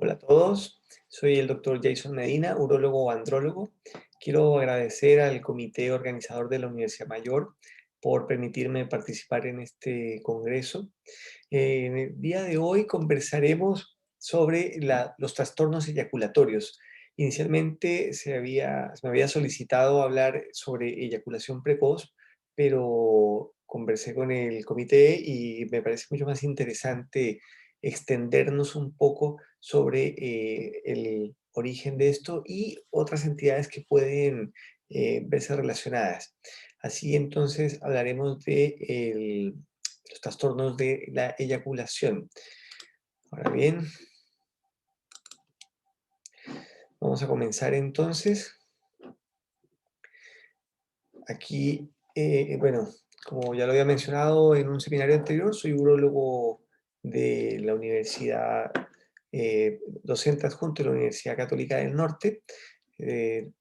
Hola a todos, soy el doctor Jason Medina, urólogo andrólogo. Quiero agradecer al comité organizador de la Universidad Mayor por permitirme participar en este congreso. En el día de hoy conversaremos sobre los trastornos eyaculatorios. Inicialmente se me había solicitado hablar sobre eyaculación precoz, pero conversé con el comité y me parece mucho más interesante extendernos un poco sobre el origen de esto y otras entidades que pueden verse relacionadas. Así entonces hablaremos de los trastornos de la eyaculación. Ahora bien, vamos a comenzar entonces. Aquí, bueno, como ya lo había mencionado en un seminario anterior, soy urólogo de la Universidad, docente adjunto de la Universidad Católica del Norte.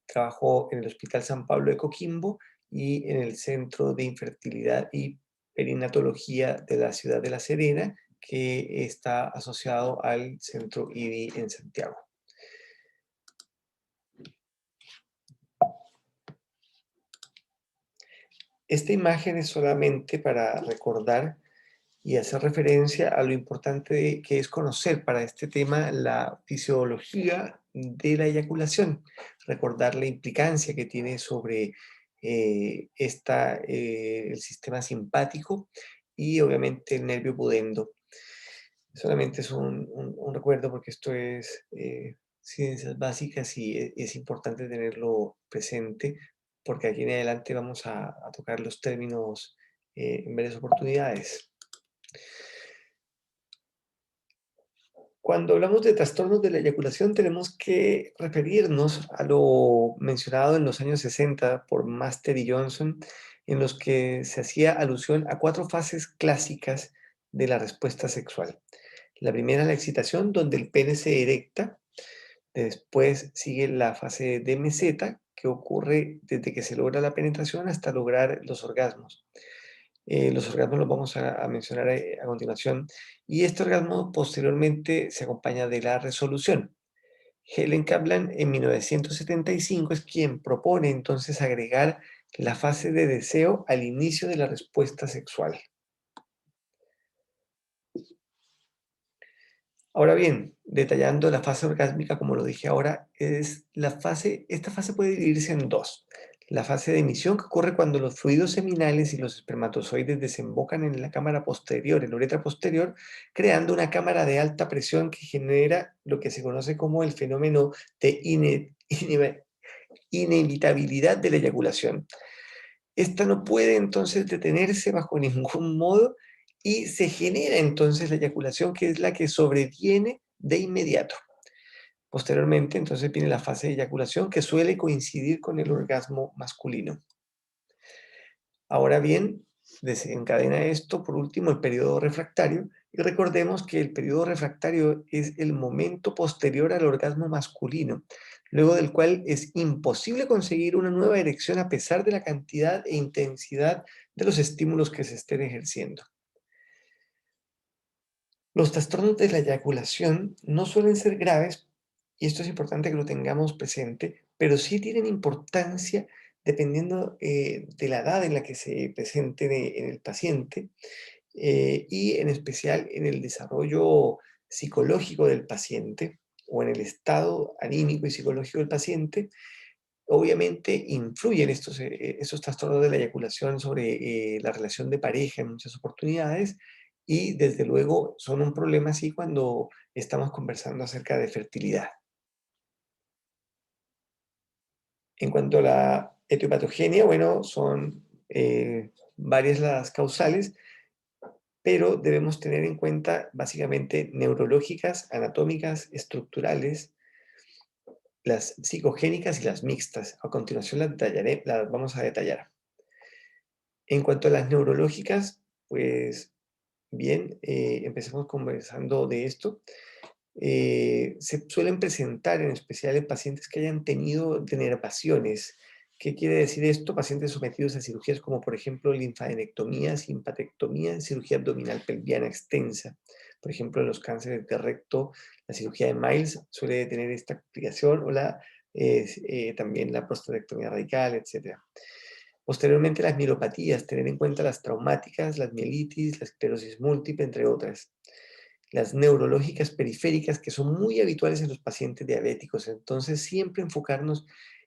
Trabajo en el Hospital San Pablo de Coquimbo y en el Centro de Infertilidad y Perinatología de la ciudad de La Serena, que está asociado al Centro IDI en Santiago. Esta imagen es solamente para recordar y hacer referencia a lo importante que es conocer para este tema la fisiología de la eyaculación, recordar la implicancia que tiene sobre el sistema simpático y obviamente el nervio pudendo. Solamente es un recuerdo porque esto es ciencias básicas y es importante tenerlo presente porque aquí en adelante vamos a tocar los términos en varias oportunidades. Cuando hablamos de trastornos de la eyaculación, tenemos que referirnos a lo mencionado en los años 60 por Master y Johnson, en los que se hacía alusión a 4 fases clásicas de la respuesta sexual. La primera es la excitación, donde el pene se erecta. Después sigue la fase de meseta, que ocurre desde que se logra la penetración hasta lograr los orgasmos. Los orgasmos los vamos a mencionar a continuación. Y este orgasmo posteriormente se acompaña de la resolución. Helen Kaplan en 1975 es quien propone entonces agregar la fase de deseo al inicio de la respuesta sexual. Ahora bien, detallando la fase orgásmica, como lo dije ahora, esta fase puede dividirse en dos. La fase de emisión, que ocurre cuando los fluidos seminales y los espermatozoides desembocan en la cámara posterior, en la uretra posterior, creando una cámara de alta presión que genera lo que se conoce como el fenómeno de inevitabilidad de la eyaculación. Esta no puede entonces detenerse bajo ningún modo y se genera entonces la eyaculación, que es la que sobreviene de inmediato. Posteriormente, entonces viene la fase de eyaculación, que suele coincidir con el orgasmo masculino. Ahora bien, desencadena esto, por último, el periodo refractario, y recordemos que el periodo refractario es el momento posterior al orgasmo masculino, luego del cual es imposible conseguir una nueva erección a pesar de la cantidad e intensidad de los estímulos que se estén ejerciendo. Los trastornos de la eyaculación no suelen ser graves, y esto es importante que lo tengamos presente, pero sí tienen importancia dependiendo de la edad en la que se presenten en el paciente y en especial en el desarrollo psicológico del paciente o en el estado anímico y psicológico del paciente. Obviamente influyen estos trastornos de la eyaculación sobre la relación de pareja en muchas oportunidades y desde luego son un problema así cuando estamos conversando acerca de fertilidad. En cuanto a la etiopatogenia, bueno, son varias las causales, pero debemos tener en cuenta básicamente neurológicas, anatómicas, estructurales, las psicogénicas y las mixtas. A continuación las vamos a detallar. En cuanto a las neurológicas, pues bien, empecemos conversando de esto. Se suelen presentar en especial en pacientes que hayan tenido denervaciones. ¿Qué quiere decir esto? Pacientes sometidos a cirugías como por ejemplo linfadenectomía, simpatectomía, cirugía abdominal pelviana extensa. Por ejemplo, en los cánceres de recto, la cirugía de Miles suele tener esta complicación o también la prostatectomía radical, etcétera. Posteriormente, las mielopatías, tener en cuenta las traumáticas, las mielitis, la esclerosis múltiple, entre otras. Las neurológicas periféricas, que son muy habituales en los pacientes diabéticos. Entonces, siempre enfocarnos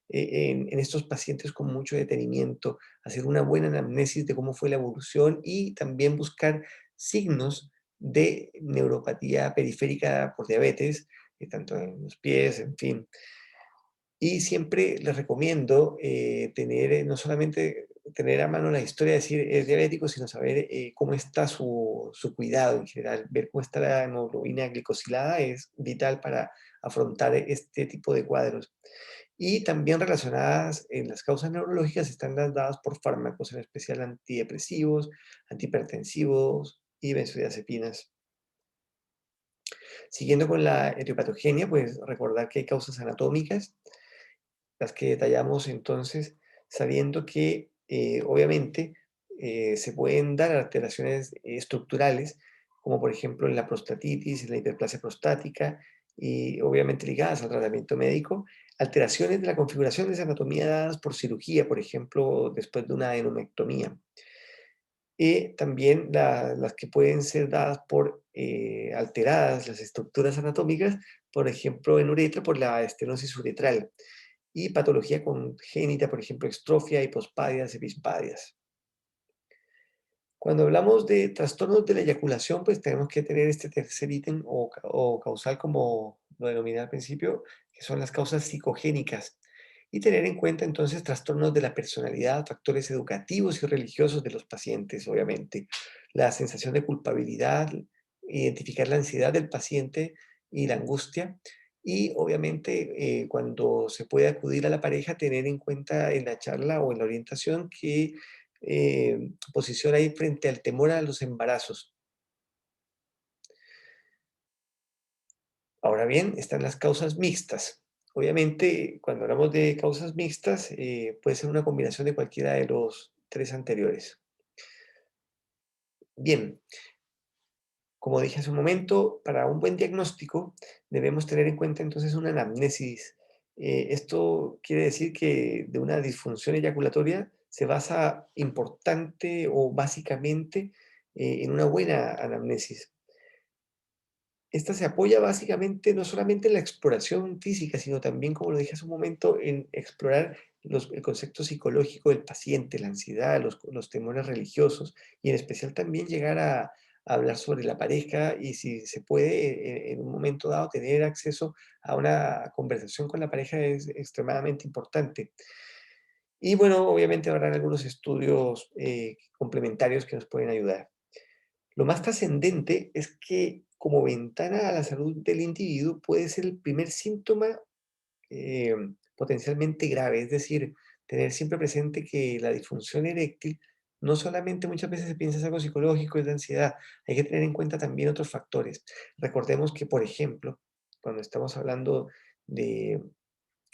en estos pacientes con mucho detenimiento, hacer una buena anamnesis de cómo fue la evolución y también buscar signos de neuropatía periférica por diabetes, tanto en los pies, en fin. Y siempre les recomiendo tener, no solamente tener a mano la historia de decir es diabético, sino saber cómo está su cuidado en general. Ver cómo está la hemoglobina glicosilada es vital para afrontar este tipo de cuadros. Y también relacionadas en las causas neurológicas están las dadas por fármacos, en especial antidepresivos, antihipertensivos y benzodiazepinas. Siguiendo con la etiopatogenia, pues recordar que hay causas anatómicas, las que detallamos entonces, sabiendo que obviamente se pueden dar alteraciones estructurales, como por ejemplo en la prostatitis, en la hiperplasia prostática, y obviamente ligadas al tratamiento médico, alteraciones de la configuración de esa anatomía dadas por cirugía, por ejemplo, después de una adenomectomía. Y también las que pueden ser dadas por alteradas las estructuras anatómicas, por ejemplo, en uretra por la estenosis uretral y patología congénita, por ejemplo, extrofia, hipospadias, epispadias. Cuando hablamos de trastornos de la eyaculación, pues tenemos que tener este tercer ítem o causal, como lo denominé al principio, que son las causas psicogénicas. Y tener en cuenta entonces trastornos de la personalidad, factores educativos y religiosos de los pacientes, obviamente. La sensación de culpabilidad, identificar la ansiedad del paciente y la angustia. Y obviamente cuando se puede acudir a la pareja, tener en cuenta en la charla o en la orientación que posición ahí frente al temor a los embarazos. Ahora bien, están las causas mixtas. Obviamente, cuando hablamos de causas mixtas, puede ser una combinación de cualquiera de los tres anteriores. Bien, como dije hace un momento, para un buen diagnóstico debemos tener en cuenta entonces una anamnesis. Esto quiere decir que de una disfunción eyaculatoria se basa importante o básicamente en una buena anamnesis. Esta se apoya básicamente no solamente en la exploración física, sino también, como lo dije hace un momento, en explorar el concepto psicológico del paciente, la ansiedad, los temores religiosos y en especial también llegar a hablar sobre la pareja y si se puede en un momento dado tener acceso a una conversación con la pareja es extremadamente importante. Y bueno, obviamente habrá algunos estudios complementarios que nos pueden ayudar. Lo más trascendente es que como ventana a la salud del individuo puede ser el primer síntoma eh, potencialmente grave, es decir, tener siempre presente que la disfunción eréctil no solamente muchas veces se piensa es algo psicológico, es de ansiedad, hay que tener en cuenta también otros factores. Recordemos que, por ejemplo, cuando estamos hablando de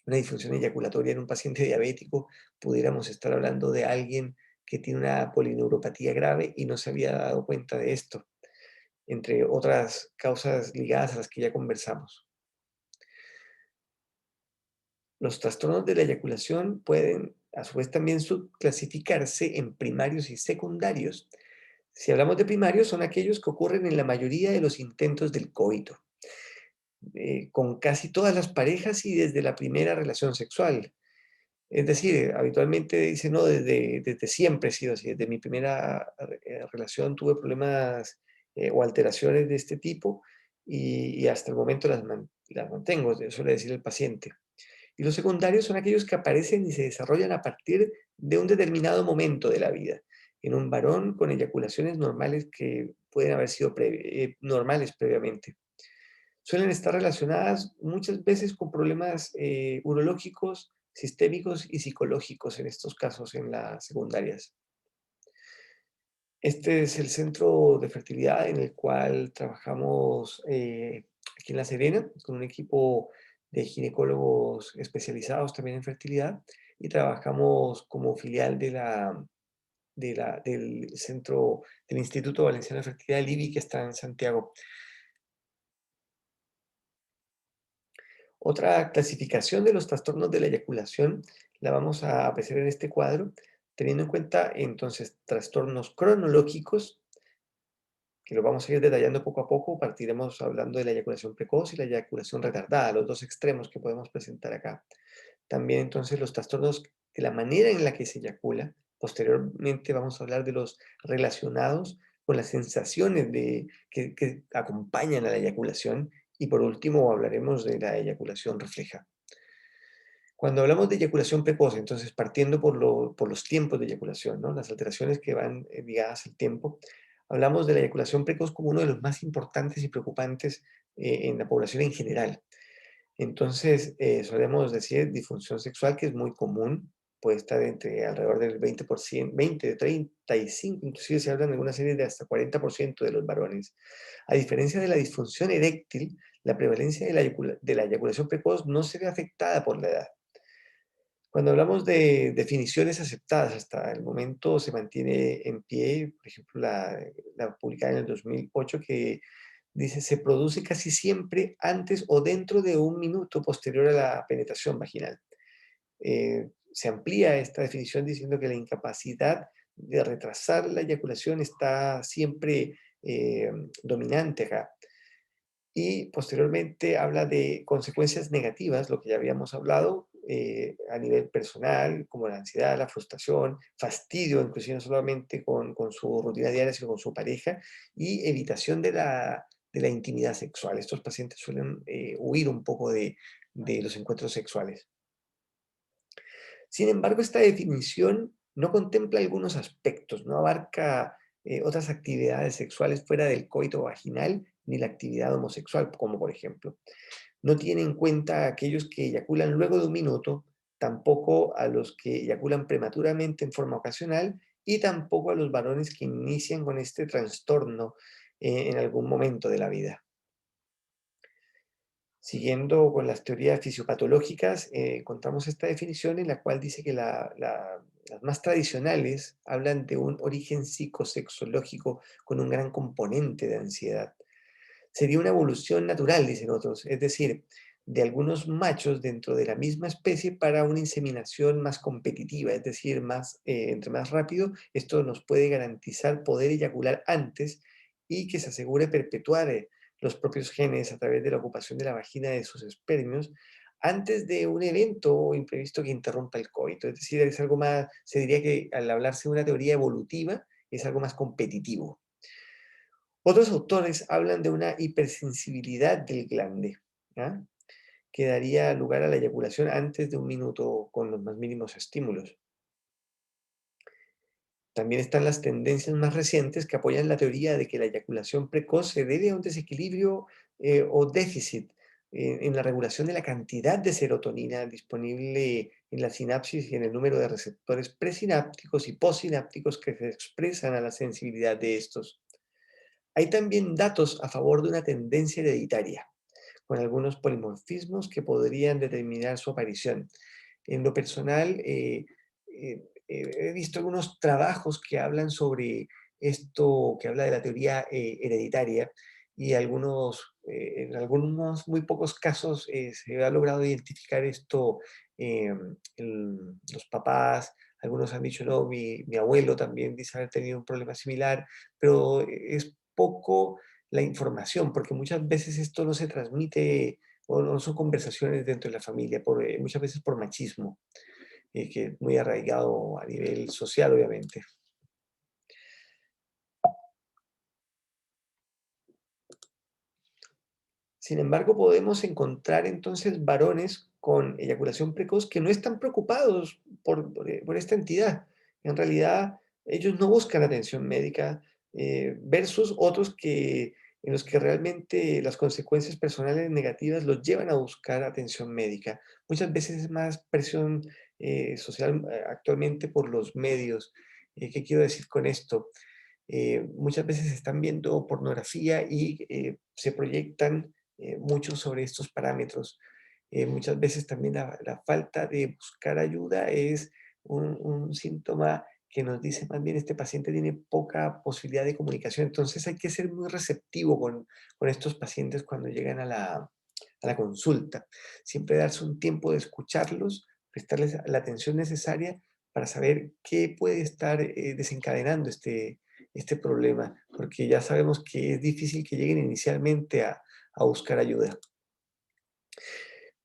una disfunción eyaculatoria en un paciente diabético, pudiéramos estar hablando de alguien que tiene una polineuropatía grave y no se había dado cuenta de esto, entre otras causas ligadas a las que ya conversamos. Los trastornos de la eyaculación pueden, a su vez, también subclasificarse en primarios y secundarios. Si hablamos de primarios, son aquellos que ocurren en la mayoría de los intentos del coito, con casi todas las parejas y desde la primera relación sexual. Es decir, habitualmente dice, no, desde siempre he sido así, desde mi primera relación tuve problemas o alteraciones de este tipo y hasta el momento las mantengo, suele decir el paciente. Y los secundarios son aquellos que aparecen y se desarrollan a partir de un determinado momento de la vida, en un varón con eyaculaciones normales que pueden haber sido normales previamente. Suelen estar relacionadas muchas veces con problemas urológicos, sistémicos y psicológicos en estos casos, en las secundarias. Este es el centro de fertilidad en el cual trabajamos aquí en La Serena, con un equipo de ginecólogos especializados también en fertilidad, y trabajamos como filial del centro del Instituto Valenciano de Fertilidad, el IBI, que está en Santiago. Otra clasificación de los trastornos de la eyaculación la vamos a apreciar en este cuadro, teniendo en cuenta entonces trastornos cronológicos, que lo vamos a ir detallando poco a poco. Partiremos hablando de la eyaculación precoz y la eyaculación retardada, los dos extremos que podemos presentar acá. También entonces los trastornos de la manera en la que se eyacula. Posteriormente vamos a hablar de los relacionados con las sensaciones que acompañan a la eyaculación. Y por último hablaremos de la eyaculación refleja. Cuando hablamos de eyaculación precoz, entonces partiendo por los tiempos de eyaculación, ¿no? Las alteraciones que van ligadas al tiempo, hablamos de la eyaculación precoz como uno de los más importantes y preocupantes en la población en general. Entonces, solemos decir disfunción sexual, que es muy común, puede estar entre alrededor del 20%, 20, 35, inclusive se habla en algunas series de hasta 40% de los varones. A diferencia de la disfunción eréctil, la prevalencia de la eyaculación precoz no se ve afectada por la edad. Cuando hablamos de definiciones aceptadas hasta el momento, se mantiene en pie, por ejemplo, la publicada en el 2008, que dice: se produce casi siempre antes o dentro de un minuto posterior a la penetración vaginal. Se amplía esta definición diciendo que la incapacidad de retrasar la eyaculación está siempre dominante acá. Y posteriormente habla de consecuencias negativas, lo que ya habíamos hablado, a nivel personal, como la ansiedad, la frustración, fastidio, inclusive no solamente con su rutina diaria, sino con su pareja, y evitación de la intimidad sexual. Estos pacientes suelen huir un poco de los encuentros sexuales. Sin embargo, esta definición no contempla algunos aspectos, no abarca otras actividades sexuales fuera del coito vaginal ni la actividad homosexual, como por ejemplo. No tiene en cuenta a aquellos que eyaculan luego de un minuto, tampoco a los que eyaculan prematuramente en forma ocasional y tampoco a los varones que inician con este trastorno en algún momento de la vida. Siguiendo con las teorías fisiopatológicas, encontramos esta definición en la cual dice que las más tradicionales hablan de un origen psicosexológico con un gran componente de ansiedad. Sería una evolución natural, dicen otros, es decir, de algunos machos dentro de la misma especie para una inseminación más competitiva, es decir, entre más rápido, esto nos puede garantizar poder eyacular antes y que se asegure perpetuar los propios genes a través de la ocupación de la vagina de sus espermios antes de un evento imprevisto que interrumpa el coito. Es decir, es algo más, se diría que al hablarse de una teoría evolutiva, es algo más competitivo. Otros autores hablan de una hipersensibilidad del glande, ¿ya? Que daría lugar a la eyaculación antes de un minuto con los más mínimos estímulos. También están las tendencias más recientes que apoyan la teoría de que la eyaculación precoz se debe a un desequilibrio o déficit en la regulación de la cantidad de serotonina disponible en la sinapsis y en el número de receptores presinápticos y postsinápticos que se expresan a la sensibilidad de estos. Hay también datos a favor de una tendencia hereditaria, con algunos polimorfismos que podrían determinar su aparición. En lo personal, he visto algunos trabajos que hablan sobre esto, que habla de la teoría hereditaria, y en algunos muy pocos casos se ha logrado identificar esto los papás. Algunos han dicho, no, mi abuelo también dice haber tenido un problema similar, pero es poco la información, porque muchas veces esto no se transmite o no son conversaciones dentro de la familia, muchas veces por machismo, que es muy arraigado a nivel social, obviamente. Sin embargo, podemos encontrar entonces varones con eyaculación precoz que no están preocupados por esta entidad. En realidad, ellos no buscan atención médica, versus otros en los que realmente las consecuencias personales negativas los llevan a buscar atención médica. Muchas veces es más presión social actualmente por los medios. ¿Qué quiero decir con esto? Muchas veces están viendo pornografía y se proyectan mucho sobre estos parámetros. Muchas veces también la falta de buscar ayuda es un síntoma que nos dice más bien este paciente tiene poca posibilidad de comunicación. Entonces hay que ser muy receptivo con estos pacientes cuando llegan a la consulta. Siempre darse un tiempo de escucharlos, prestarles la atención necesaria para saber qué puede estar desencadenando este problema, porque ya sabemos que es difícil que lleguen inicialmente a buscar ayuda.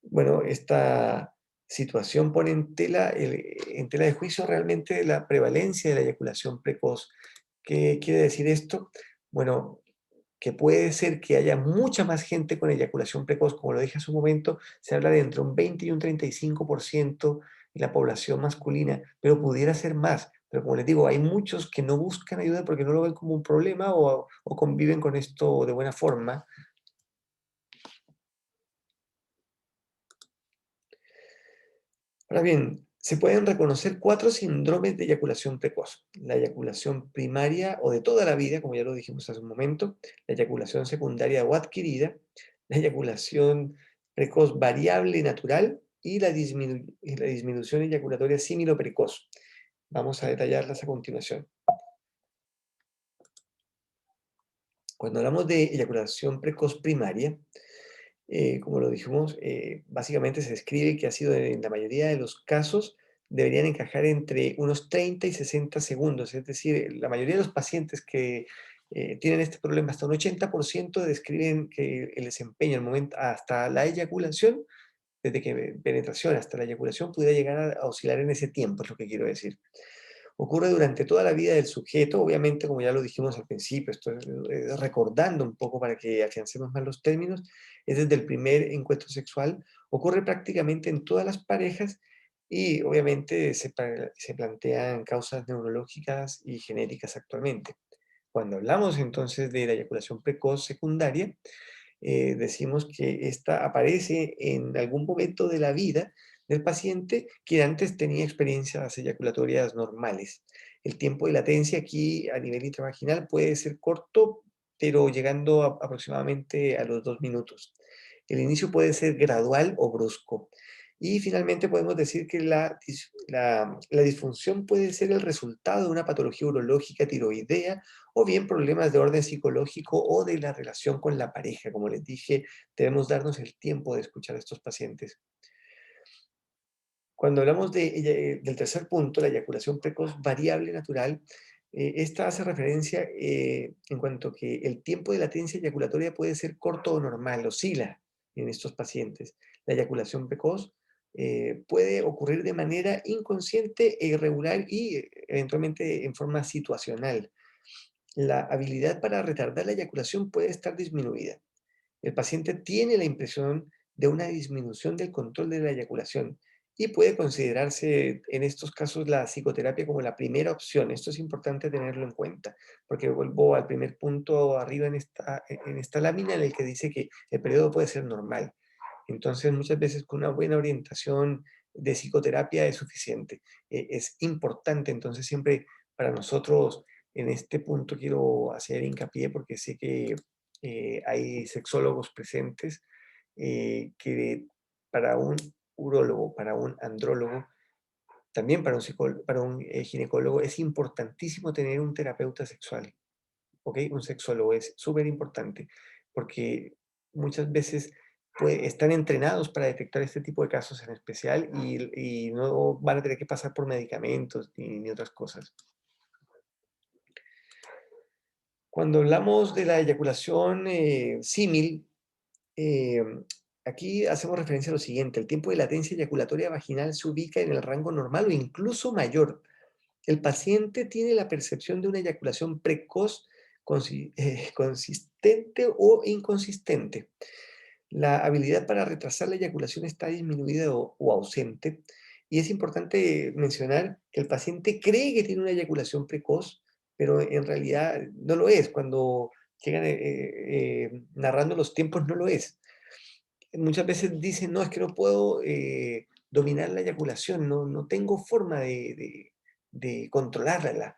Bueno, esta situación pone en tela de juicio realmente la prevalencia de la eyaculación precoz. ¿Qué quiere decir esto? Bueno, que puede ser que haya mucha más gente con eyaculación precoz, como lo dije hace un momento, se habla de entre un 20 y un 35% de la población masculina, pero pudiera ser más. Pero como les digo, hay muchos que no buscan ayuda porque no lo ven como un problema o conviven con esto de buena forma. Ahora bien, se pueden reconocer cuatro síndromes de eyaculación precoz. La eyaculación primaria o de toda la vida, como ya lo dijimos hace un momento, la eyaculación secundaria o adquirida, la eyaculación precoz variable natural y la disminución eyaculatoria símilo-precoz. Vamos a detallarlas a continuación. Cuando hablamos de eyaculación precoz primaria, como lo dijimos, básicamente se describe que ha sido en la mayoría de los casos deberían encajar entre unos 30 y 60 segundos, es decir, la mayoría de los pacientes que tienen este problema, hasta un 80% describen que el desempeño, el momento, hasta la eyaculación, desde que penetración hasta la eyaculación, pudiera llegar a oscilar en ese tiempo, es lo que quiero decir. Ocurre durante toda la vida del sujeto, obviamente, como ya lo dijimos al principio, estoy recordando un poco para que afiancemos más los términos, es desde el primer encuentro sexual, ocurre prácticamente en todas las parejas y obviamente se plantean causas neurológicas y genéticas actualmente. Cuando hablamos entonces de la eyaculación precoz secundaria, decimos que esta aparece en algún momento de la vida del paciente que antes tenía experiencias eyaculatorias normales. El tiempo de latencia aquí a nivel intravaginal puede ser corto, pero llegando aproximadamente a los 2 minutos. El inicio puede ser gradual o brusco. Y finalmente podemos decir que la disfunción puede ser el resultado de una patología urológica tiroidea o bien problemas de orden psicológico o de la relación con la pareja. Como les dije, debemos darnos el tiempo de escuchar a estos pacientes. Cuando hablamos del tercer punto, la eyaculación precoz variable natural, esta hace referencia en cuanto que el tiempo de latencia eyaculatoria puede ser corto o normal, oscila en estos pacientes. La eyaculación precoz puede ocurrir de manera inconsciente e irregular y eventualmente en forma situacional. La habilidad para retardar la eyaculación puede estar disminuida. El paciente tiene la impresión de una disminución del control de la eyaculación y puede considerarse en estos casos la psicoterapia como la primera opción. Esto es importante tenerlo en cuenta, porque vuelvo al primer punto arriba en esta lámina en el que dice que el periodo puede ser normal. Entonces, muchas veces con una buena orientación de psicoterapia es suficiente. Es importante, entonces, siempre para nosotros, en este punto quiero hacer hincapié porque sé que hay sexólogos presentes que para un urólogo, para un andrólogo, también para un ginecólogo, es importantísimo tener un terapeuta sexual, ¿ok? Un sexólogo es súper importante porque muchas veces están entrenados para detectar este tipo de casos en especial y no van a tener que pasar por medicamentos ni otras cosas. Cuando hablamos de la eyaculación símil, Eh, aquí hacemos referencia a lo siguiente: el tiempo de latencia eyaculatoria vaginal se ubica en el rango normal o incluso mayor. El paciente tiene la percepción de una eyaculación precoz, consistente o inconsistente. La habilidad para retrasar la eyaculación está disminuida o ausente. Y es importante mencionar que el paciente cree que tiene una eyaculación precoz, pero en realidad no lo es. Cuando llegan narrando los tiempos, no lo es. Muchas veces dicen, no, es que no puedo dominar la eyaculación, no tengo forma de controlarla.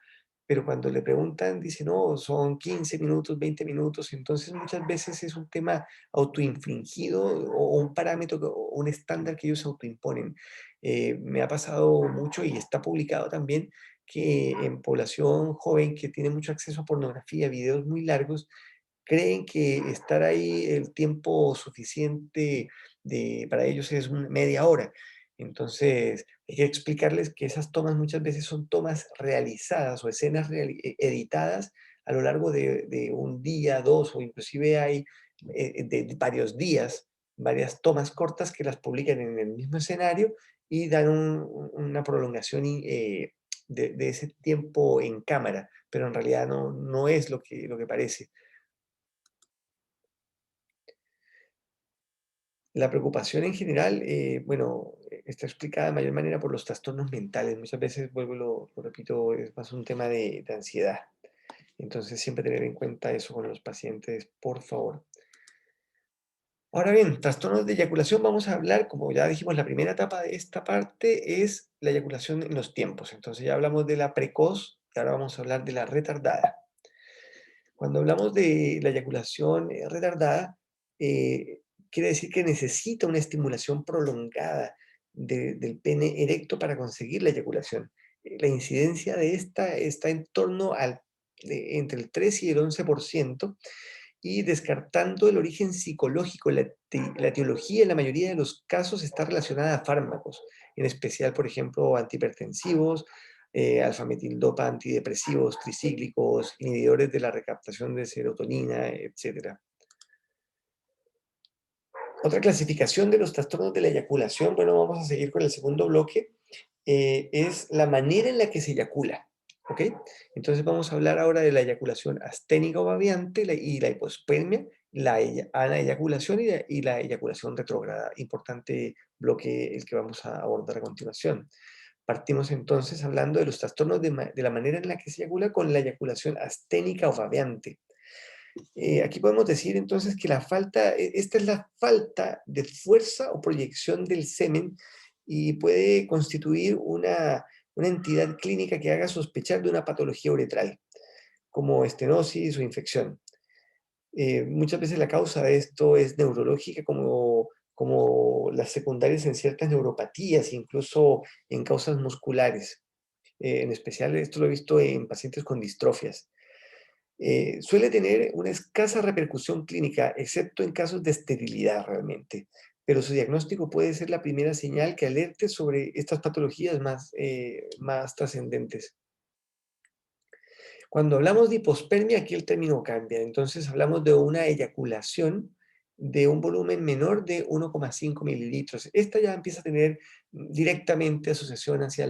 Pero cuando le preguntan, dicen, no, son 15 minutos, 20 minutos. Entonces muchas veces es un tema autoinfligido o un parámetro o un estándar que ellos autoimponen. Me ha pasado mucho y está publicado también que en población joven que tiene mucho acceso a pornografía, videos muy largos, creen que estar ahí el tiempo suficiente para ellos es media hora. Entonces, hay que explicarles que esas tomas muchas veces son tomas realizadas o escenas editadas a lo largo de un día, dos, o inclusive hay de varios días, varias tomas cortas que las publican en el mismo escenario y dan una prolongación de ese tiempo en cámara, pero en realidad no es lo que parece. La preocupación en general, bueno, está explicada de mayor manera por los trastornos mentales. Muchas veces, vuelvo y lo repito, es más un tema de ansiedad. Entonces, siempre tener en cuenta eso con los pacientes, por favor. Ahora bien, trastornos de eyaculación, vamos a hablar, como ya dijimos, la primera etapa de esta parte es la eyaculación en los tiempos. Entonces ya hablamos de la precoz y ahora vamos a hablar de la retardada. Cuando hablamos de la eyaculación retardada, eh, quiere decir que necesita una estimulación prolongada del pene erecto para conseguir la eyaculación. La incidencia de esta está en torno entre el 3 y el 11%, y descartando el origen psicológico, la etiología en la mayoría de los casos está relacionada a fármacos, en especial, por ejemplo, antihipertensivos, alfametildopa, antidepresivos, tricíclicos, inhibidores de la recaptación de serotonina, etcétera. Otra clasificación de los trastornos de la eyaculación, bueno, vamos a seguir con el segundo bloque, es la manera en la que se eyacula, ¿ok? Entonces vamos a hablar ahora de la eyaculación asténica o babeante y la hipospermia, la anayaculación y la eyaculación retrógrada. Importante bloque el que vamos a abordar a continuación. Partimos entonces hablando de los trastornos de la manera en la que se eyacula con la eyaculación asténica o babeante. Aquí podemos decir entonces que esta es la falta de fuerza o proyección del semen y puede constituir una entidad clínica que haga sospechar de una patología uretral, como estenosis o infección. Muchas veces la causa de esto es neurológica, como las secundarias en ciertas neuropatías, incluso en causas musculares. En especial esto lo he visto en pacientes con distrofias. Suele tener una escasa repercusión clínica, excepto en casos de esterilidad realmente, pero su diagnóstico puede ser la primera señal que alerte sobre estas patologías más trascendentes. Cuando hablamos de hipospermia, aquí el término cambia, entonces hablamos de una eyaculación de un volumen menor de 1,5 mililitros. Esta ya empieza a tener directamente asociación hacia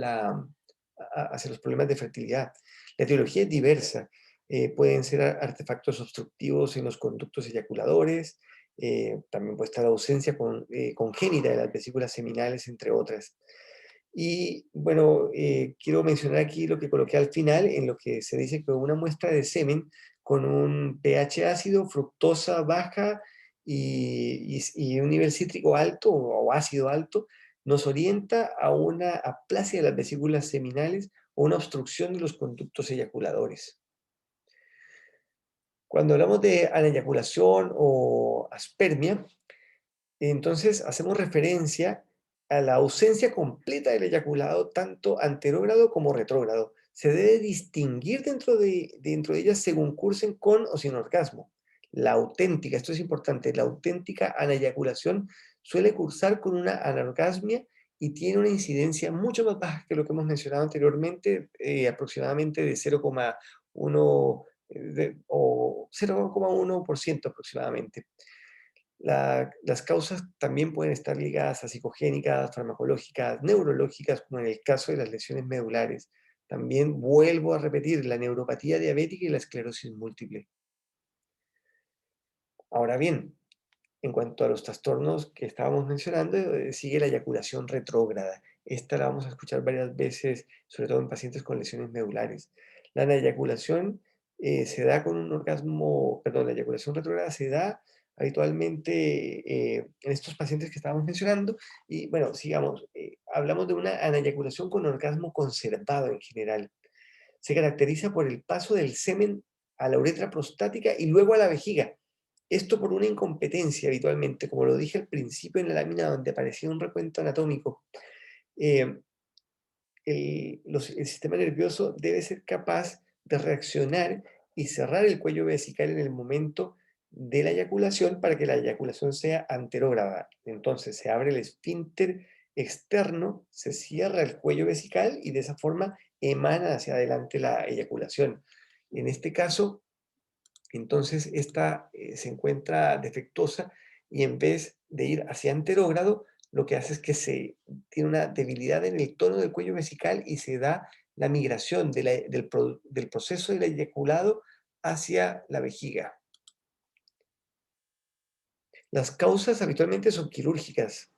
los problemas de fertilidad. La etiología es diversa. Pueden ser artefactos obstructivos en los conductos eyaculadores, también puede estar ausencia congénita de las vesículas seminales, entre otras. Y bueno, quiero mencionar aquí lo que coloqué al final, en lo que se dice que una muestra de semen con un pH ácido, fructosa baja y un nivel cítrico alto o ácido alto nos orienta a una aplasia de las vesículas seminales o una obstrucción de los conductos eyaculadores. Cuando hablamos de aneyaculación o aspermia, entonces hacemos referencia a la ausencia completa del eyaculado, tanto anterógrado como retrógrado. Se debe distinguir dentro de ellas según cursen con o sin orgasmo. La auténtica, esto es importante, la auténtica aneyaculación suele cursar con una anorgasmia y tiene una incidencia mucho más baja que lo que hemos mencionado anteriormente, aproximadamente de 0,1 o 0,1% aproximadamente. Las causas también pueden estar ligadas a psicogénicas, farmacológicas, neurológicas, como en el caso de las lesiones medulares. También vuelvo a repetir la neuropatía diabética y la esclerosis múltiple. Ahora bien, en cuanto a los trastornos que estábamos mencionando, sigue la eyaculación retrógrada. Esta la vamos a escuchar varias veces, sobre todo en pacientes con lesiones medulares. La eyaculación se da con un orgasmo, perdón, la eyaculación retrógrada se da habitualmente en estos pacientes que estábamos mencionando. Y bueno, sigamos, hablamos de una aneyaculación con orgasmo conservado en general. Se caracteriza por el paso del semen a la uretra prostática y luego a la vejiga. Esto por una incompetencia habitualmente, como lo dije al principio en la lámina donde aparecía un recuento anatómico. Eh, el sistema nervioso debe ser capaz de reaccionar y cerrar el cuello vesical en el momento de la eyaculación para que la eyaculación sea anterógrada. Entonces se abre el esfínter externo, se cierra el cuello vesical y de esa forma emana hacia adelante la eyaculación. En este caso, entonces esta se encuentra defectuosa y en vez de ir hacia anterógrado, lo que hace es que se tiene una debilidad en el tono del cuello vesical y se da la migración del proceso del eyaculado hacia la vejiga. Las causas habitualmente son quirúrgicas.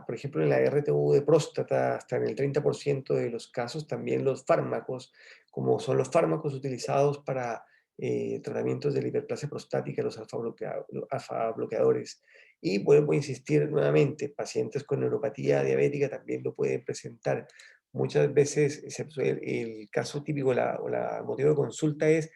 Por ejemplo, en la RTU de próstata, hasta en el 30% de los casos, también los fármacos, como son los fármacos utilizados para tratamientos de la hiperplasia prostática, los alfa bloqueadores. Y vuelvo a insistir nuevamente, pacientes con neuropatía diabética también lo pueden presentar. Muchas veces el caso típico o la motivo de consulta es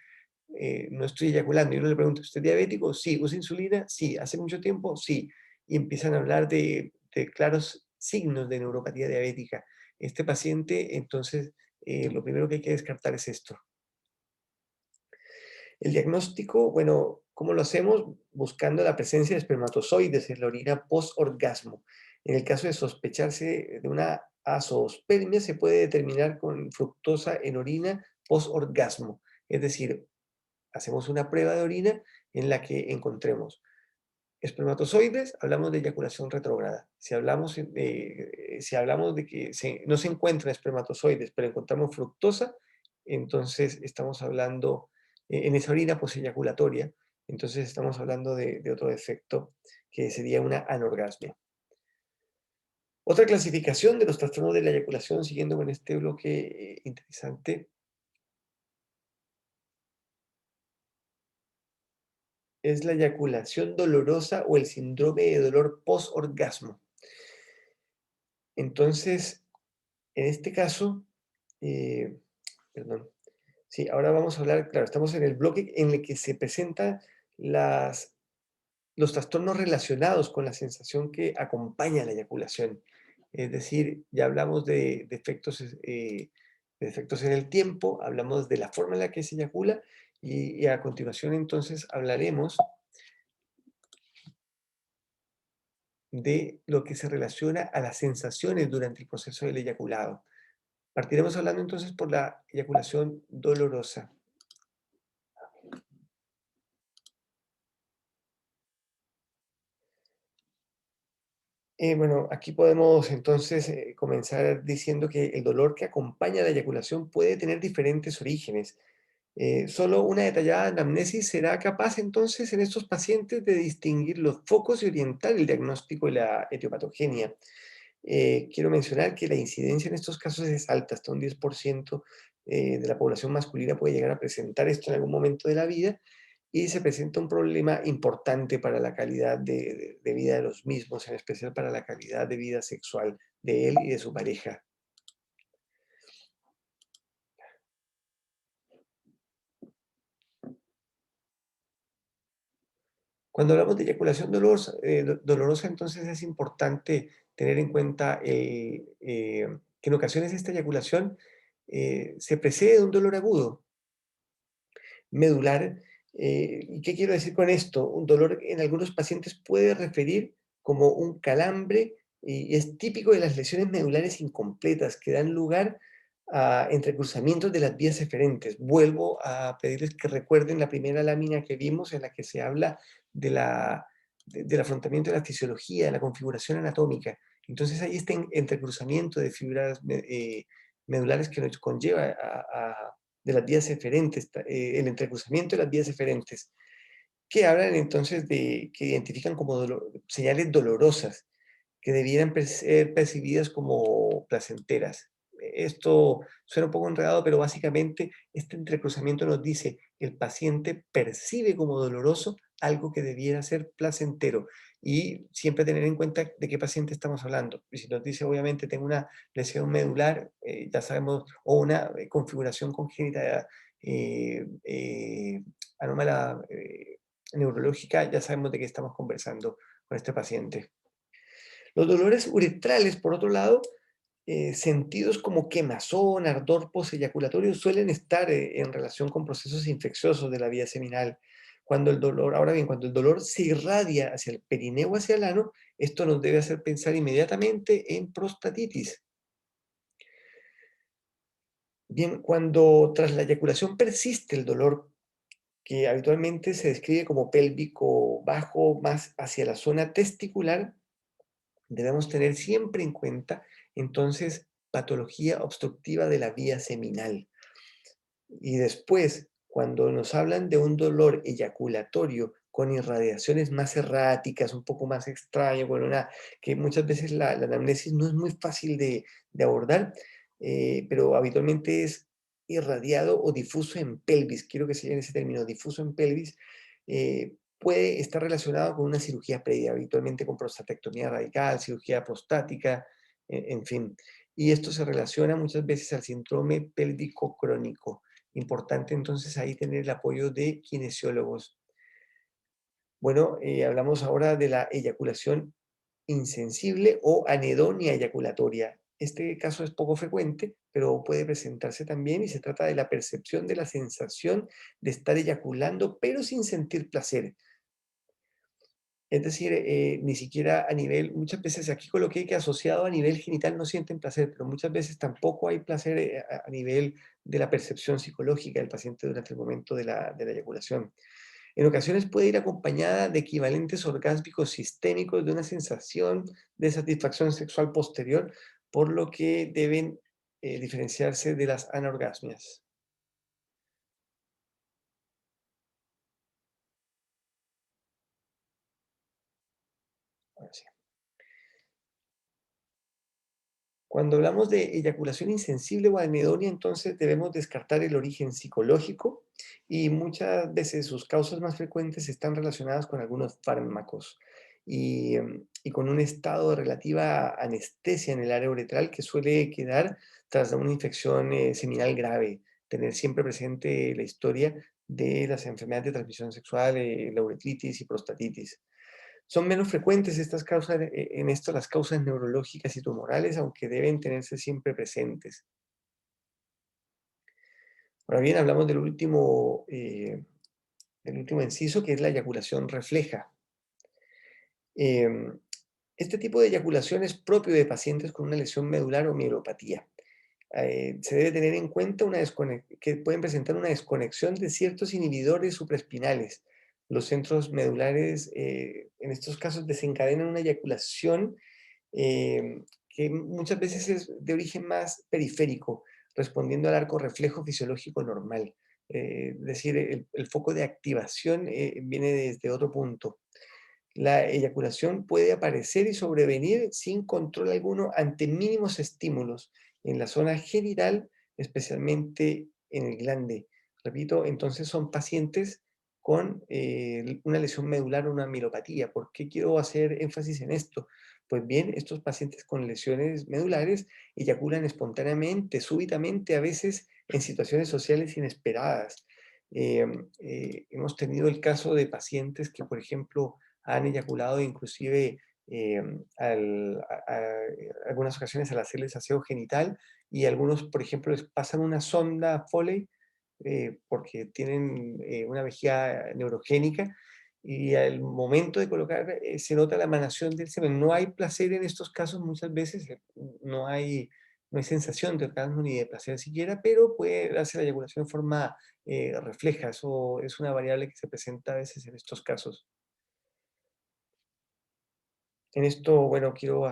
no estoy eyaculando. Y uno le pregunta, ¿usted es diabético? Sí. ¿Usa insulina? Sí. ¿Hace mucho tiempo? Sí. Y empiezan a hablar de claros signos de neuropatía diabética. Este paciente, entonces, lo primero que hay que descartar es esto. El diagnóstico, bueno, ¿cómo lo hacemos? Buscando la presencia de espermatozoides en la orina post-orgasmo. En el caso de sospecharse de una azoospermia, se puede determinar con fructosa en orina post-orgasmo. Es decir, hacemos una prueba de orina en la que encontremos espermatozoides, hablamos de eyaculación retrógrada. Si hablamos de que no se encuentran espermatozoides, pero encontramos fructosa, entonces estamos hablando en esa orina poseyaculatoria, entonces estamos hablando de otro defecto que sería una anorgasmia. Otra clasificación de los trastornos de la eyaculación, siguiendo con este bloque interesante, es la eyaculación dolorosa o el síndrome de dolor post-orgasmo. Entonces, en este caso, eh, perdón, sí, ahora vamos a hablar, claro, estamos en el bloque en el que se presentan los trastornos relacionados con la sensación que acompaña la eyaculación. Es decir, ya hablamos de defectos en el tiempo, hablamos de la forma en la que se eyacula y a continuación entonces hablaremos de lo que se relaciona a las sensaciones durante el proceso del eyaculado. Partiremos hablando entonces por la eyaculación dolorosa. Bueno, aquí podemos entonces comenzar diciendo que el dolor que acompaña la eyaculación puede tener diferentes orígenes. Solo una detallada anamnesis será capaz entonces en estos pacientes de distinguir los focos y orientar el diagnóstico de la etiopatogenia. Quiero mencionar que la incidencia en estos casos es alta, hasta un 10% de la población masculina puede llegar a presentar esto en algún momento de la vida y se presenta un problema importante para la calidad de vida de los mismos, en especial para la calidad de vida sexual de él y de su pareja. Cuando hablamos de eyaculación dolorosa, entonces es importante tener en cuenta que en ocasiones esta eyaculación se precede de un dolor agudo medular. ¿Y qué quiero decir con esto? Un dolor en algunos pacientes puede referir como un calambre y es típico de las lesiones medulares incompletas que dan lugar a entrecruzamientos de las vías eferentes. Vuelvo a pedirles que recuerden la primera lámina que vimos en la que se habla de del afrontamiento de la fisiología, de la configuración anatómica. Entonces hay este entrecruzamiento de fibras medulares que nos conlleva de las vías eferentes, el entrecruzamiento de las vías eferentes, que hablan entonces que identifican como señales dolorosas, que debieran ser percibidas como placenteras. Esto suena un poco enredado, pero básicamente este entrecruzamiento nos dice que el paciente percibe como doloroso algo que debiera ser placentero y siempre tener en cuenta de qué paciente estamos hablando. Y si nos dice, obviamente, tengo una lesión medular, ya sabemos, o una configuración congénita anómala neurológica, ya sabemos de qué estamos conversando con este paciente. Los dolores uretrales, por otro lado, sentidos como quemazón, ardor posteyaculatorio suelen estar en relación con procesos infecciosos de la vía seminal. Ahora bien, cuando el dolor se irradia hacia el perineo o hacia el ano, esto nos debe hacer pensar inmediatamente en prostatitis. Bien, cuando tras la eyaculación persiste el dolor, que habitualmente se describe como pélvico bajo, más hacia la zona testicular, debemos tener siempre en cuenta entonces patología obstructiva de la vía seminal. Y después, cuando nos hablan de un dolor eyaculatorio con irradiaciones más erráticas, un poco más extraño, con que muchas veces la anamnesis no es muy fácil de abordar, pero habitualmente es irradiado o difuso en pelvis, quiero que se llame ese término, difuso en pelvis, puede estar relacionado con una cirugía previa, habitualmente con prostatectomía radical, cirugía prostática, en fin. Y esto se relaciona muchas veces al síndrome pélvico crónico. Importante entonces ahí tener el apoyo de kinesiólogos. Bueno, hablamos ahora de la eyaculación insensible o anedonia eyaculatoria. Este caso es poco frecuente, pero puede presentarse también y se trata de la percepción de la sensación de estar eyaculando, pero sin sentir placer. Es decir, ni siquiera a nivel, muchas veces aquí coloqué que asociado a nivel genital no sienten placer, pero muchas veces tampoco hay placer a nivel de la percepción psicológica del paciente durante el momento de la eyaculación. En ocasiones puede ir acompañada de equivalentes orgásmicos sistémicos de una sensación de satisfacción sexual posterior, por lo que deben diferenciarse de las anorgasmias. Ahora sí. Cuando hablamos de eyaculación insensible o anedonia, entonces debemos descartar el origen psicológico y muchas veces sus causas más frecuentes están relacionadas con algunos fármacos y con un estado de relativa anestesia en el área uretral que suele quedar tras una infección seminal grave. Tener siempre presente la historia de las enfermedades de transmisión sexual, la uretritis y prostatitis. Son menos frecuentes estas causas, en esto las causas neurológicas y tumorales, aunque deben tenerse siempre presentes. Ahora bien, hablamos del último inciso, que es la eyaculación refleja. Em, este tipo de eyaculación es propio de pacientes con una lesión medular o mielopatía. Se debe tener en cuenta que pueden presentar una desconexión de ciertos inhibidores supraespinales. Los centros medulares, en estos casos, desencadenan una eyaculación que muchas veces es de origen más periférico, respondiendo al arco reflejo fisiológico normal. Es decir, el foco de activación viene desde otro punto. La eyaculación puede aparecer y sobrevenir sin control alguno ante mínimos estímulos en la zona genital, especialmente en el glande. Repito, entonces son pacientes con una lesión medular o una mielopatía. ¿Por qué quiero hacer énfasis en esto? Pues bien, estos pacientes con lesiones medulares eyaculan espontáneamente, súbitamente, a veces en situaciones sociales inesperadas. Hemos tenido el caso de pacientes que, por ejemplo, han eyaculado inclusive algunas ocasiones al hacerles aseo genital y algunos, por ejemplo, les pasan una sonda Foley porque tienen una vejiga neurogénica y al momento de colocar se nota la emanación del semen. No hay placer en estos casos muchas veces, no hay sensación de orgasmo ni de placer siquiera, pero puede darse la eyaculación en forma refleja. Eso es una variable que se presenta a veces en estos casos. En esto, bueno, quiero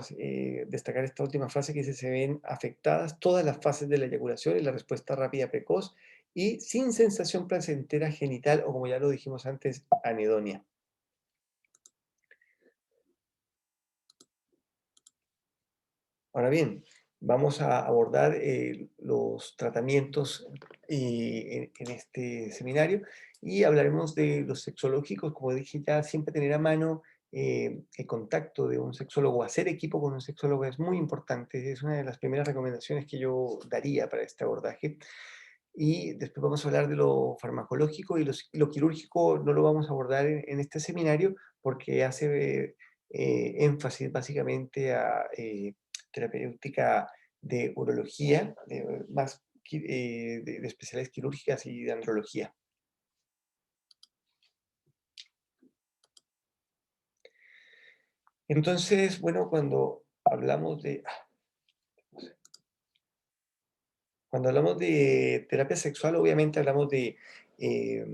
destacar esta última frase que dice: se ven afectadas todas las fases de la eyaculación y la respuesta rápida precoz y sin sensación placentera genital o, como ya lo dijimos antes, anedonia. Ahora bien, vamos a abordar los tratamientos en este seminario y hablaremos de los sexológicos. Como dije ya, siempre tener a mano el contacto de un sexólogo, hacer equipo con un sexólogo es muy importante, es una de las primeras recomendaciones que yo daría para este abordaje. Y después vamos a hablar de lo farmacológico y lo quirúrgico no lo vamos a abordar en este seminario porque hace énfasis básicamente a terapéutica de urología, más de especialidades quirúrgicas y de andrología. Entonces, bueno, cuando hablamos de terapia sexual, obviamente hablamos de eh,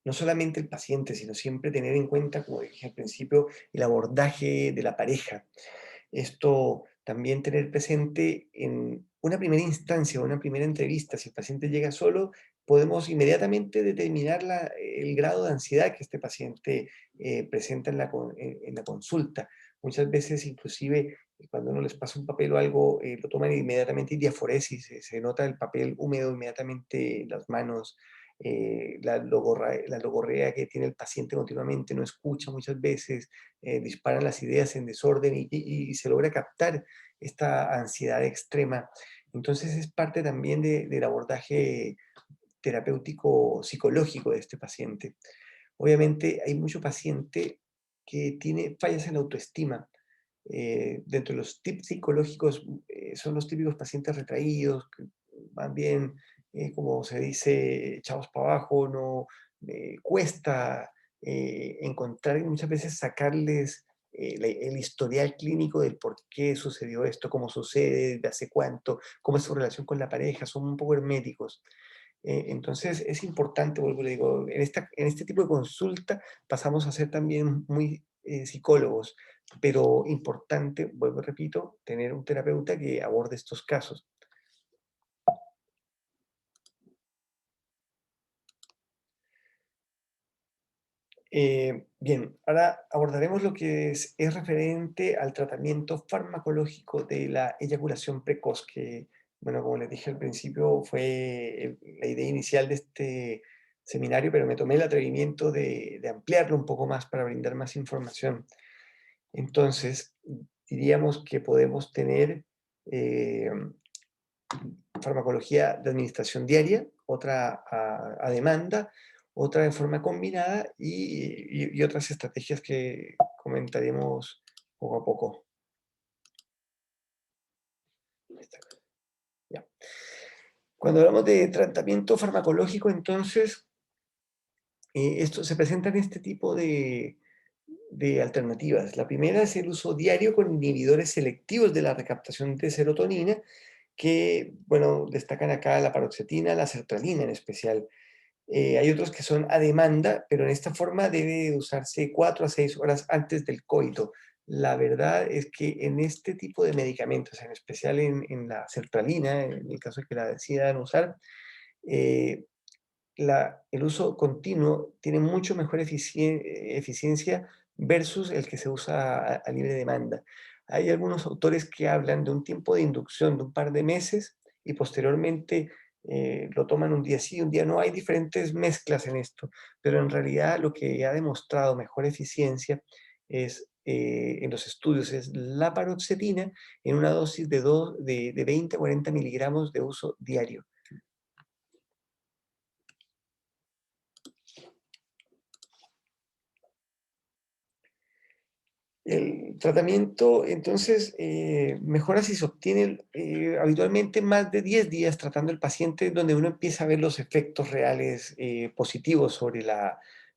no solamente el paciente, sino siempre tener en cuenta, como dije al principio, el abordaje de la pareja. Esto también tener presente en una primera instancia o una primera entrevista, si el paciente llega solo, podemos inmediatamente determinar el grado de ansiedad que este paciente presenta en la consulta. Muchas veces, inclusive, cuando uno les pasa un papel o algo, lo toman inmediatamente y diaforesis, se nota el papel húmedo inmediatamente en las manos, la logorrea que tiene el paciente continuamente, no escucha muchas veces, disparan las ideas en desorden y se logra captar esta ansiedad extrema. Entonces es parte también del abordaje terapéutico psicológico de este paciente. Obviamente hay mucho paciente que tiene fallas en la autoestima. Dentro de los tips psicológicos son los típicos pacientes retraídos, que van bien, como se dice, echados para abajo, no cuesta encontrar y muchas veces sacarles el historial clínico del por qué sucedió esto, cómo sucede, de hace cuánto, cómo es su relación con la pareja, son un poco herméticos. Entonces es importante, vuelvo y le digo, en este tipo de consulta pasamos a ser también muy psicólogos, pero importante, vuelvo y repito, tener un terapeuta que aborde estos casos. Bien, ahora abordaremos lo que es referente al tratamiento farmacológico de la eyaculación precoz, que, bueno, como les dije al principio, fue la idea inicial de este seminario, pero me tomé el atrevimiento de ampliarlo un poco más para brindar más información. Entonces, diríamos que podemos tener eh, farmacología de administración diaria, otra a demanda, otra de forma combinada y otras estrategias que comentaremos poco a poco. Ya. Cuando hablamos de tratamiento farmacológico, entonces, esto se presentan este tipo de alternativas. La primera es el uso diario con inhibidores selectivos de la recaptación de serotonina, que, bueno, destacan acá la paroxetina, la sertralina en especial. Hay otros que son a demanda, pero en esta forma debe usarse 4 a 6 horas antes del coito. La verdad es que en este tipo de medicamentos, en especial en la sertralina, en el caso de que la decidan usar, eh, el uso continuo tiene mucho mejor eficiencia versus el que se usa a libre demanda. Hay algunos autores que hablan de un tiempo de inducción de un par de meses y posteriormente lo toman un día sí, un día no. Hay diferentes mezclas en esto, pero en realidad lo que ha demostrado mejor eficiencia es, en los estudios, es la paroxetina en una dosis de 20 a 40 miligramos de uso diario. El tratamiento, entonces, mejora si se obtiene habitualmente más de 10 días tratando el paciente, donde uno empieza a ver los efectos reales positivos sobre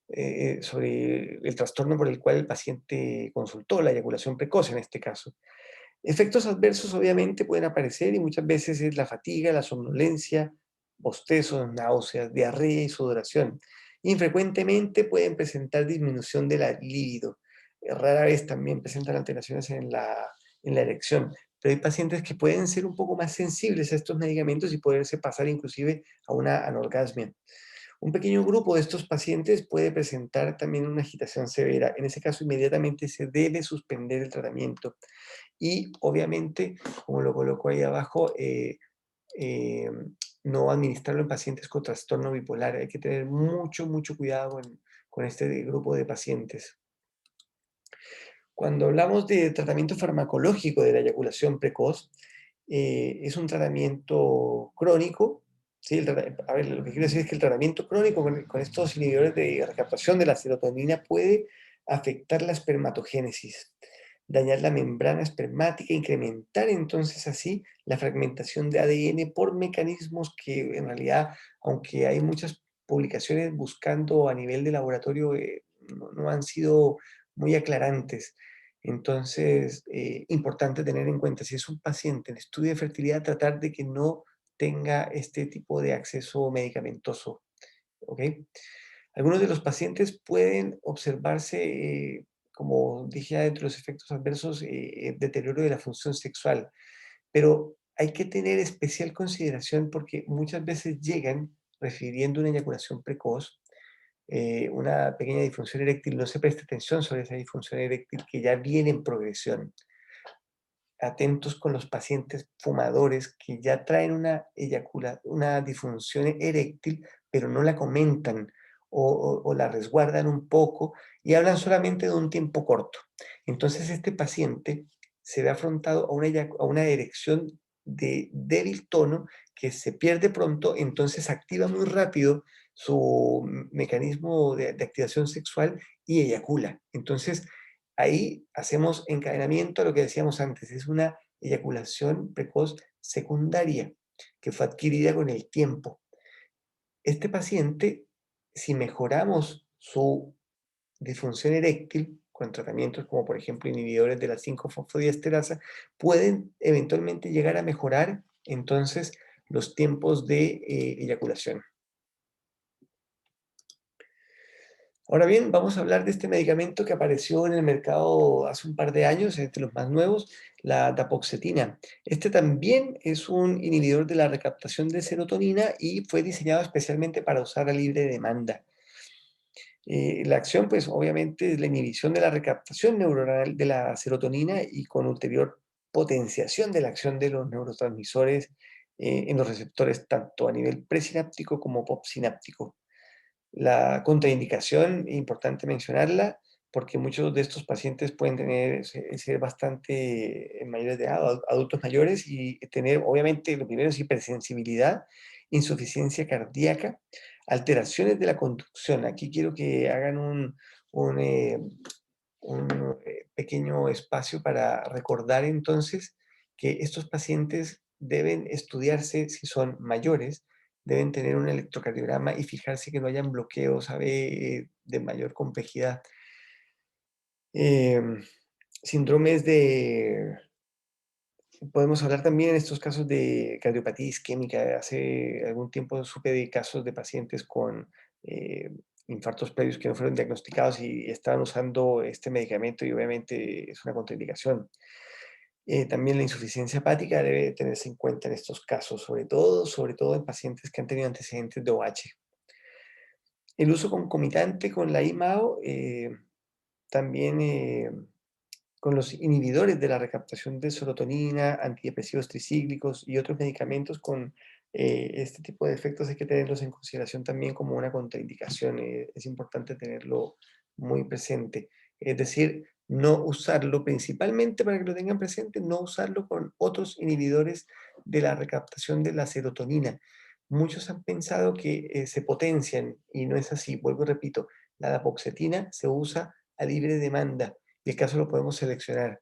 el trastorno por el cual el paciente consultó, la eyaculación precoz en este caso. Efectos adversos obviamente pueden aparecer y muchas veces es la fatiga, la somnolencia, bostezos, náuseas, diarrea y sudoración. Infrecuentemente pueden presentar disminución de la libido. Rara vez también presentan alteraciones en la erección. Pero hay pacientes que pueden ser un poco más sensibles a estos medicamentos y poderse pasar inclusive a una anorgasmia. Un pequeño grupo de estos pacientes puede presentar también una agitación severa. En ese caso, inmediatamente se debe suspender el tratamiento y obviamente, como lo coloco ahí abajo, eh, no administrarlo en pacientes con trastorno bipolar. Hay que tener mucho, mucho cuidado con este grupo de pacientes. Cuando hablamos de tratamiento farmacológico de la eyaculación precoz, es un tratamiento crónico. ¿Sí? A ver, lo que quiero decir es que el tratamiento crónico con estos inhibidores de recaptación de la serotonina puede afectar la espermatogénesis, dañar la membrana espermática, incrementar entonces así la fragmentación de ADN por mecanismos que en realidad, aunque hay muchas publicaciones buscando a nivel de laboratorio, no han sido muy aclarantes. Entonces, importante tener en cuenta, si es un paciente en estudio de fertilidad, tratar de que no tenga este tipo de acceso medicamentoso, ¿ok? Algunos de los pacientes pueden observarse, como dije, dentro de los efectos adversos, deterioro de la función sexual, pero hay que tener especial consideración porque muchas veces llegan refiriendo una eyaculación precoz, una pequeña disfunción eréctil, no se presta atención sobre esa disfunción eréctil que ya viene en progresión. Atentos con los pacientes fumadores que ya traen una disfunción eréctil, pero no la comentan o la resguardan un poco y hablan solamente de un tiempo corto. Entonces este paciente se ve afrontado a una erección de débil tono que se pierde pronto, entonces activa muy rápido su mecanismo de activación sexual y eyacula. Entonces, ahí hacemos encadenamiento a lo que decíamos antes, es una eyaculación precoz secundaria que fue adquirida con el tiempo. Este paciente, si mejoramos su disfunción eréctil con tratamientos como por ejemplo inhibidores de la 5-fosfodiesterasa, pueden eventualmente llegar a mejorar entonces los tiempos de eyaculación. Ahora bien, vamos a hablar de este medicamento que apareció en el mercado hace un par de años, es de los más nuevos, la dapoxetina. Este también es un inhibidor de la recaptación de serotonina y fue diseñado especialmente para usar a libre demanda. La acción, pues obviamente, es la inhibición de la recaptación neuronal de la serotonina y con ulterior potenciación de la acción de los neurotransmisores en los receptores tanto a nivel presináptico como postsináptico. La contraindicación, importante mencionarla, porque muchos de estos pacientes pueden ser bastante mayores de edad, adultos mayores, y tener, obviamente, lo primero es hipersensibilidad, insuficiencia cardíaca, alteraciones de la conducción. Aquí quiero que hagan un, eh, un pequeño espacio para recordar entonces que estos pacientes deben estudiarse si son mayores, deben tener un electrocardiograma y fijarse que no hayan bloqueos de mayor complejidad. Em, síndromes de Podemos hablar también en estos casos de cardiopatía isquémica. Hace algún tiempo supe de casos de pacientes con eh, infartos previos que no fueron diagnosticados y estaban usando este medicamento y obviamente es una contraindicación. También la insuficiencia hepática debe tenerse en cuenta en estos casos, sobre todo en pacientes que han tenido antecedentes de OH. El uso concomitante con la IMAO, también con los inhibidores de la recaptación de serotonina, antidepresivos tricíclicos y otros medicamentos con este tipo de efectos hay que tenerlos en consideración también como una contraindicación. Es importante tenerlo muy presente. Es decir, no usarlo principalmente para que lo tengan presente, no usarlo con otros inhibidores de la recaptación de la serotonina. Muchos han pensado que se potencian y no es así. Vuelvo y repito, la dapoxetina se usa a libre demanda y el caso lo podemos seleccionar.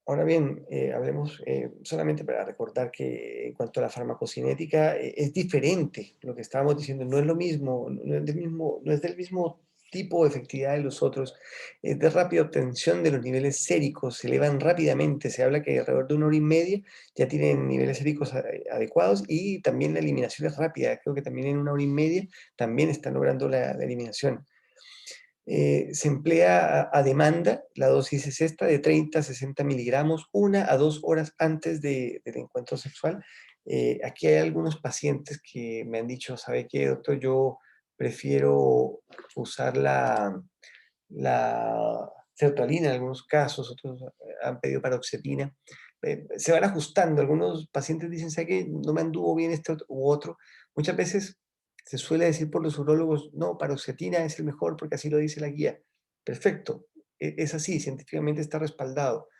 Ahora bien, hablemos solamente para recordar que en cuanto a la farmacocinética, es diferente lo que estábamos diciendo, no es lo mismo, no es del mismo tipo de efectividad de los otros, es de rápida obtención de los niveles séricos, se elevan rápidamente, se habla que alrededor de 1 hora y media ya tienen niveles séricos adecuados y también la eliminación es rápida, creo que también en 1 hora y media también están logrando la eliminación. Se emplea a demanda, la dosis es esta, de 30 a 60 miligramos, 1 a 2 horas antes del encuentro sexual. Aquí hay algunos pacientes que me han dicho, ¿sabe qué, doctor? Yo prefiero usar la sertralina en algunos casos, otros han pedido paroxetina. Se van ajustando, algunos pacientes dicen, ¿sabe qué? No me anduvo bien este u otro. Muchas veces se suele decir por los urólogos, no, paroxetina es el mejor porque así lo dice la guía. Perfecto, es así, científicamente está respaldado.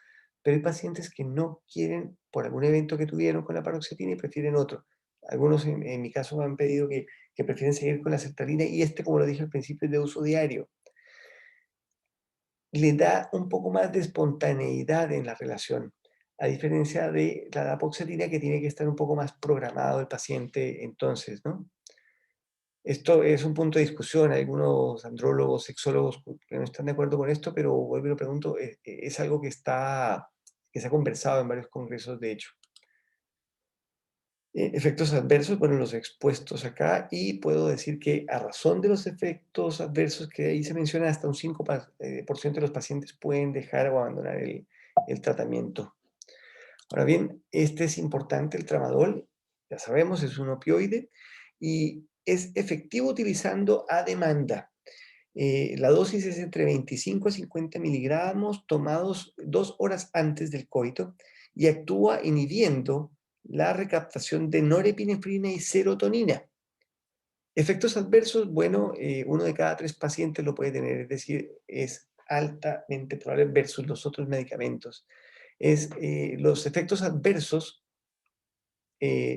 Pero hay pacientes que no quieren, por algún evento que tuvieron con la paroxetina y prefieren otro. Algunos en mi caso me han pedido que prefieren seguir con la sertralina y este, como lo dije al principio, es de uso diario. Le da un poco más de espontaneidad en la relación, a diferencia de la dapoxetina que tiene que estar un poco más programado el paciente entonces, ¿no? Esto es un punto de discusión. Hay algunos andrólogos, sexólogos que no están de acuerdo con esto, pero vuelvo y lo pregunto, es algo que se ha conversado en varios congresos, de hecho. Efectos adversos, bueno, los expuestos acá, y puedo decir que a razón de los efectos adversos que ahí se menciona, hasta un 5% de los pacientes pueden dejar o abandonar el tratamiento. Ahora bien, este es importante, el tramadol, ya sabemos, es un opioide y es efectivo utilizando a demanda. La dosis es entre 25 a 50 miligramos tomados 2 horas antes del coito y actúa inhibiendo la recaptación de norepinefrina y serotonina. Efectos adversos, bueno, uno de cada 3 pacientes lo puede tener, es decir, es altamente probable versus los otros medicamentos. Los efectos adversos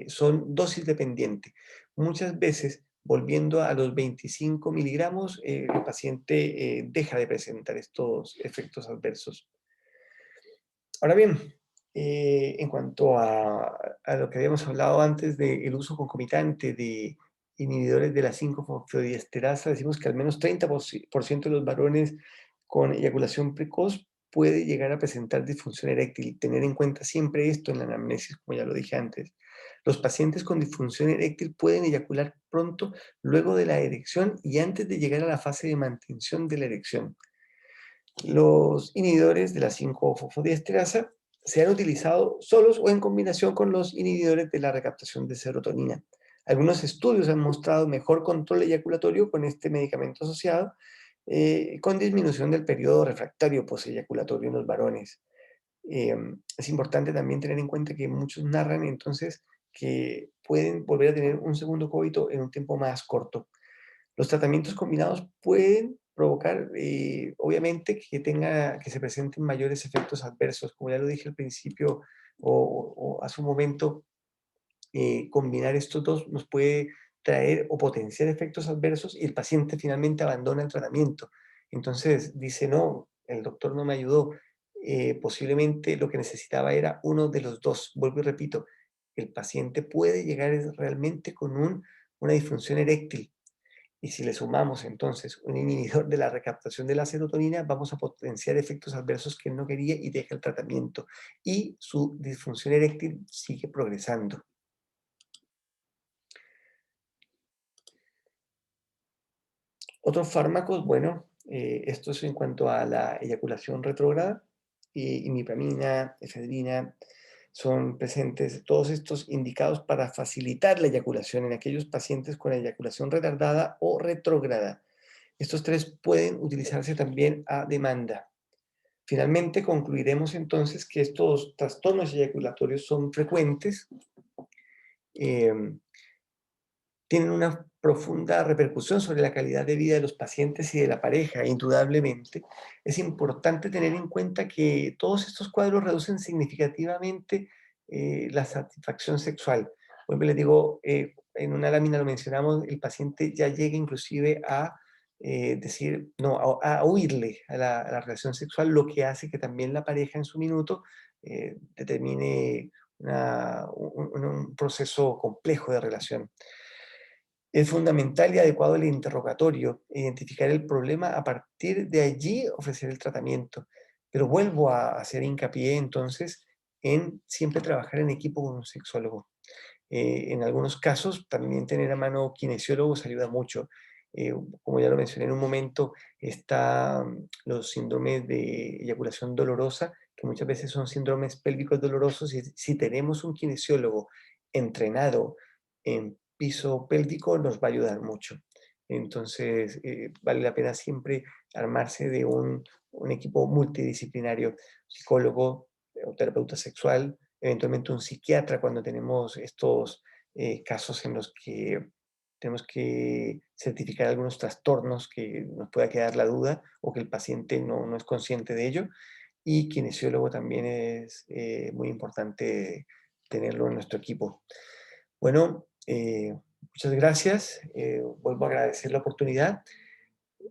son dosis dependientes. Muchas veces, volviendo a los 25 miligramos, el paciente deja de presentar estos efectos adversos. Ahora bien, en cuanto a lo que habíamos hablado antes del uso concomitante de inhibidores de la 5-fosfodiesterasa, decimos que al menos 30% de los varones con eyaculación precoz puede llegar a presentar disfunción eréctil. Tener en cuenta siempre esto en la anamnesis, como ya lo dije antes. Los pacientes con disfunción eréctil pueden eyacular pronto luego de la erección y antes de llegar a la fase de mantención de la erección. Los inhibidores de la 5-fosfodiesterasa se han utilizado solos o en combinación con los inhibidores de la recaptación de serotonina. Algunos estudios han mostrado mejor control eyaculatorio con este medicamento asociado, con disminución del periodo refractario posteyaculatorio en los varones. Es importante también tener en cuenta que muchos narran entonces que pueden volver a tener un segundo coito en un tiempo más corto. Los tratamientos combinados pueden provocar, obviamente, que se presenten mayores efectos adversos. Como ya lo dije al principio o hace un momento, combinar estos dos nos puede traer o potenciar efectos adversos y el paciente finalmente abandona el tratamiento. Entonces dice, no, el doctor no me ayudó. Posiblemente lo que necesitaba era uno de los dos. Vuelvo y repito, el paciente puede llegar realmente con una disfunción eréctil y si le sumamos entonces un inhibidor de la recaptación de la serotonina, vamos a potenciar efectos adversos que él no quería y deja el tratamiento. Y su disfunción eréctil sigue progresando. Otros fármacos, bueno, esto es en cuanto a la eyaculación retrógrada, imipramina, efedrina, son presentes todos estos indicados para facilitar la eyaculación en aquellos pacientes con eyaculación retardada o retrógrada. Estos tres pueden utilizarse también a demanda. Finalmente, concluiremos entonces que estos trastornos eyaculatorios son frecuentes, eh, tienen una profunda repercusión sobre la calidad de vida de los pacientes y de la pareja, indudablemente. Es importante tener en cuenta que todos estos cuadros reducen significativamente la satisfacción sexual. Vuelvo y les digo, en una lámina lo mencionamos, el paciente ya llega inclusive a decir, no, a huirle a la relación sexual, lo que hace que también la pareja en su minuto determine un proceso complejo de relación. Es fundamental y adecuado el interrogatorio, identificar el problema, a partir de allí ofrecer el tratamiento. Pero vuelvo a hacer hincapié entonces en siempre trabajar en equipo con un sexólogo. En algunos casos también tener a mano kinesiólogos ayuda mucho. Como ya lo mencioné en un momento, están los síndromes de eyaculación dolorosa, que muchas veces son síndromes pélvicos dolorosos, y si tenemos un kinesiólogo entrenado en piso pélvico, nos va a ayudar mucho. Entonces, vale la pena siempre armarse de un equipo multidisciplinario, psicólogo o terapeuta sexual, eventualmente un psiquiatra cuando tenemos estos casos en los que tenemos que certificar algunos trastornos que nos pueda quedar la duda o que el paciente no es consciente de ello. Y kinesiólogo también es muy importante tenerlo en nuestro equipo. Bueno, muchas gracias. Vuelvo a agradecer la oportunidad.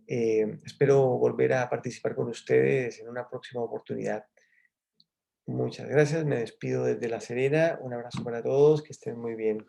Espero volver a participar con ustedes en una próxima oportunidad. Muchas gracias. Me despido desde La Serena. Un abrazo para todos. Que estén muy bien.